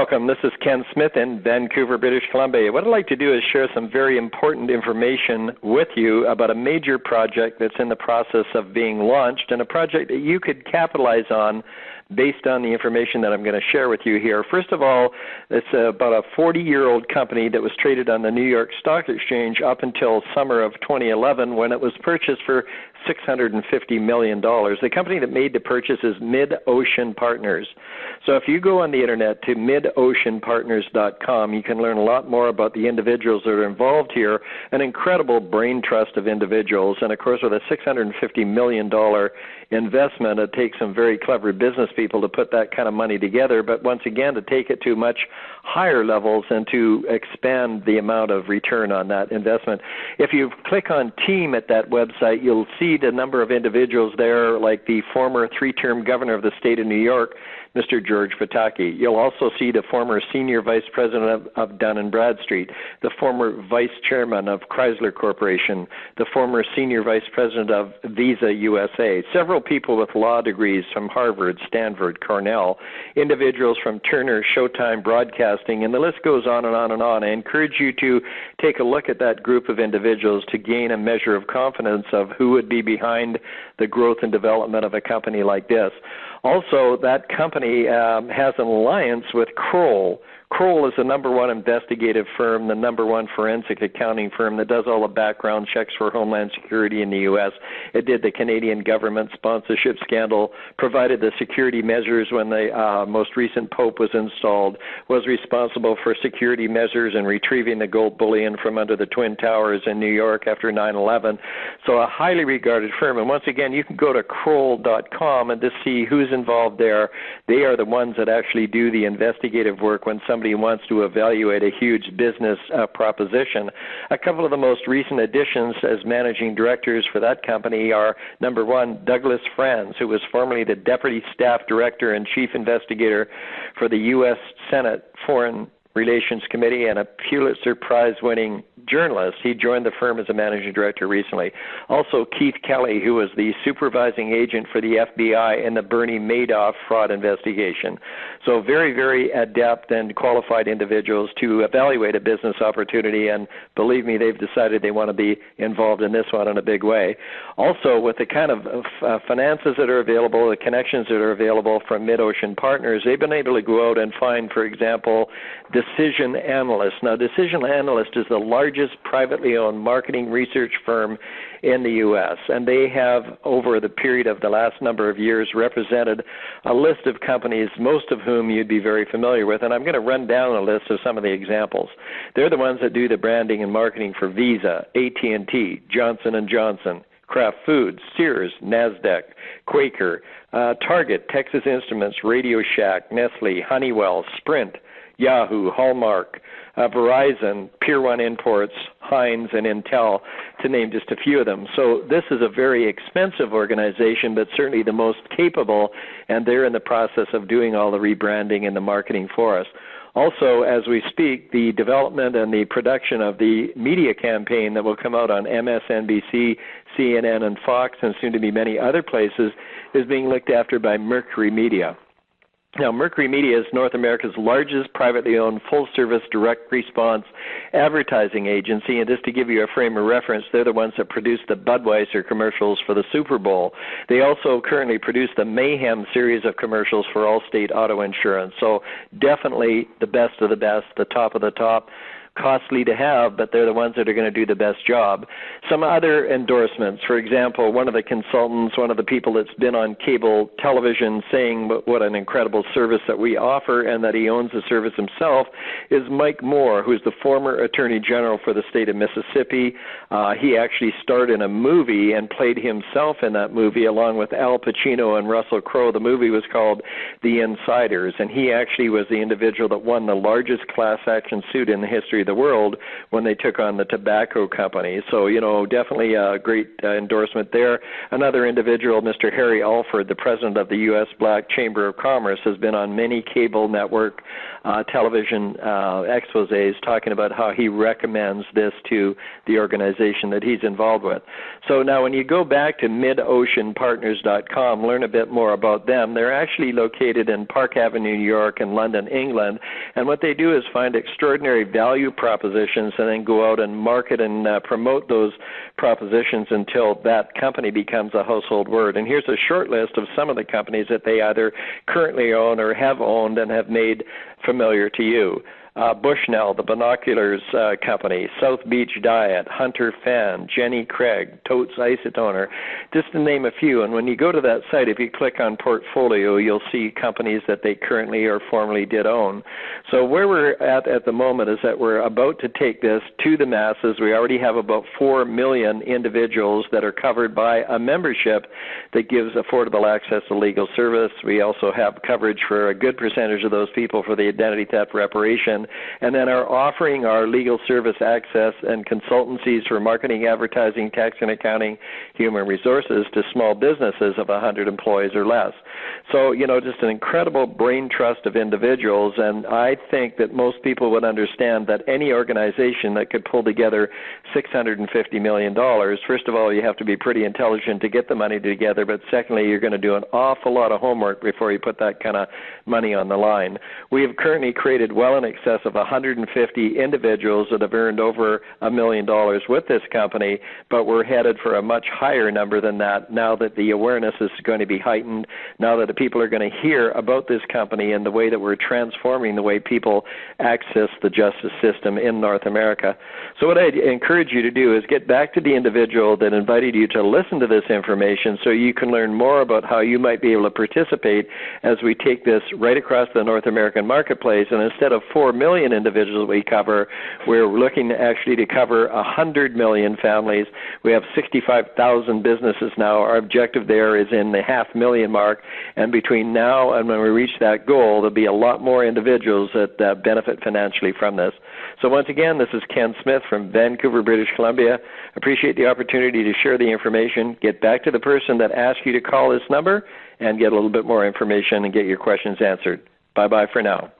Welcome. This is Ken Smith in Vancouver, British Columbia. What I'd like to do is share some very important information with you about a major project that's in the process of being launched, and a project that you could capitalize on based on the information that I'm going to share with you here. First of all, it's about a 40-year-old company that was traded on the New York Stock Exchange up until summer of 2011, when it was purchased for $650 million. The company that made the purchase is Mid-Ocean Partners. So if you go on the internet to midoceanpartners.com, you can learn a lot more about the individuals that are involved here, an incredible brain trust of individuals. And of course, with a $650 million investment, it takes some very clever business people to put that kind of money together, but once again, to take it to much higher levels and to expand the amount of return on that investment. If you click on team at that website, you'll see the number of individuals there, like the former 3-term governor of the state of New York, Mr. George Pataki. You'll also see the former senior vice president of Dun & Bradstreet, the former vice chairman of Chrysler Corporation, the former senior vice president of Visa USA, several people with law degrees from Harvard, Stanford, Cornell, individuals from Turner, Showtime Broadcasting, and the list goes on and on and on. I encourage you to take a look at that group of individuals to gain a measure of confidence of who would be behind the growth and development of a company like this. Also, that company has an alliance with Kroll. Kroll is the #1 investigative firm, the #1 forensic accounting firm that does all the background checks for Homeland Security in the U.S. It did the Canadian government sponsorship scandal, provided the security measures when the most recent Pope was installed, was responsible for security measures and retrieving the gold bullion from under the Twin Towers in New York after 9/11. So a highly regarded firm. And once again, you can go to Kroll.com and just see who's involved there. They are the ones that actually do the investigative work when somebody wants to evaluate a huge business proposition. A couple of the most recent additions as managing directors for that company are, #1, Douglas Franz, who was formerly the Deputy Staff Director and Chief Investigator for the U.S. Senate Foreign Relations Committee and a Pulitzer Prize-winning journalist. He joined the firm as a managing director recently. Also, Keith Kelly, who was the supervising agent for the FBI in the Bernie Madoff fraud investigation. So very, very adept and qualified individuals to evaluate a business opportunity, and believe me, they've decided they want to be involved in this one in a big way. Also, with the kind of finances that are available, the connections that are available from Mid-Ocean Partners, they've been able to go out and find, for example, Decision Analyst. Now, Decision Analyst is the largest privately owned marketing research firm in the U.S., and they have, over the period of the last number of years, represented a list of companies, most of whom you'd be very familiar with, and I'm going to run down a list of some of the examples. They're the ones that do the branding and marketing for Visa, AT&T, Johnson & Johnson, Kraft Foods, Sears, NASDAQ, Quaker, Target, Texas Instruments, Radio Shack, Nestle, Honeywell, Sprint, Yahoo, Hallmark, Verizon, Pier 1 Imports, Heinz, and Intel, to name just a few of them. So this is a very expensive organization, but certainly the most capable, and they're in the process of doing all the rebranding and the marketing for us. Also, as we speak, the development and the production of the media campaign that will come out on MSNBC, CNN, and Fox, and soon to be many other places, is being looked after by Mercury Media. Now, Mercury Media is North America's largest privately owned full-service direct response advertising agency, and just to give you a frame of reference, they're the ones that produce the Budweiser commercials for the Super Bowl. They also currently produce the Mayhem series of commercials for Allstate Auto Insurance, so definitely the best of the best, the top of the top. Costly to have, but they're the ones that are going to do the best job. Some other endorsements, for example, one of the consultants, one of the people that's been on cable television saying what an incredible service that we offer and that he owns the service himself, is Mike Moore, who's the former Attorney General for the state of Mississippi. He actually starred in a movie and played himself in that movie along with Al Pacino and Russell Crowe. The movie was called The Insiders, and he actually was the individual that won the largest class action suit in the history of of the world when they took on the tobacco company. So, definitely a great endorsement there. Another individual, Mr. Harry Alford, the president of the U.S. Black Chamber of Commerce, has been on many cable network television exposés talking about how he recommends this to the organization that he's involved with. So now when you go back to midoceanpartners.com, learn a bit more about them. They're actually located in Park Avenue, New York, and London, England. And what they do is find extraordinary value propositions and then go out and market and promote those propositions until that company becomes a household word. And here's a short list of some of the companies that they either currently own or have owned and have made familiar to you. Bushnell, the binoculars company, South Beach Diet, Hunter Fan, Jenny Craig, Totes Isotoner, just to name a few. And when you go to that site, if you click on portfolio, you'll see companies that they currently or formerly did own. So where we're at the moment is that we're about to take this to the masses. We already have about 4 million individuals that are covered by a membership that gives affordable access to legal service. We also have coverage for a good percentage of those people for the identity theft reparation, and then are offering our legal service access and consultancies for marketing, advertising, tax and accounting, human resources to small businesses of 100 employees or less. So, just an incredible brain trust of individuals, and I think that most people would understand that any organization that could pull together $650 million, first of all, you have to be pretty intelligent to get the money together, but secondly, you're going to do an awful lot of homework before you put that kind of money on the line. We have currently created well in excess of 150 individuals that have earned over $1 million with this company, but we're headed for a much higher number than that now that the awareness is going to be heightened, now that the people are going to hear about this company and the way that we're transforming the way people access the justice system in North America. So what I encourage you to do is get back to the individual that invited you to listen to this information so you can learn more about how you might be able to participate as we take this right across the North American marketplace. And instead of 4 million individuals we cover, we're looking actually to cover 100 million families. We have 65,000 businesses now. Our objective there is in the 500,000 mark, and between now and when we reach that goal, there'll be a lot more individuals that benefit financially from this. So once again, this is Ken Smith from Vancouver, British Columbia. Appreciate the opportunity to share the information. Get back to the person that asked you to call this number and get a little bit more information and get your questions answered. Bye-bye for now.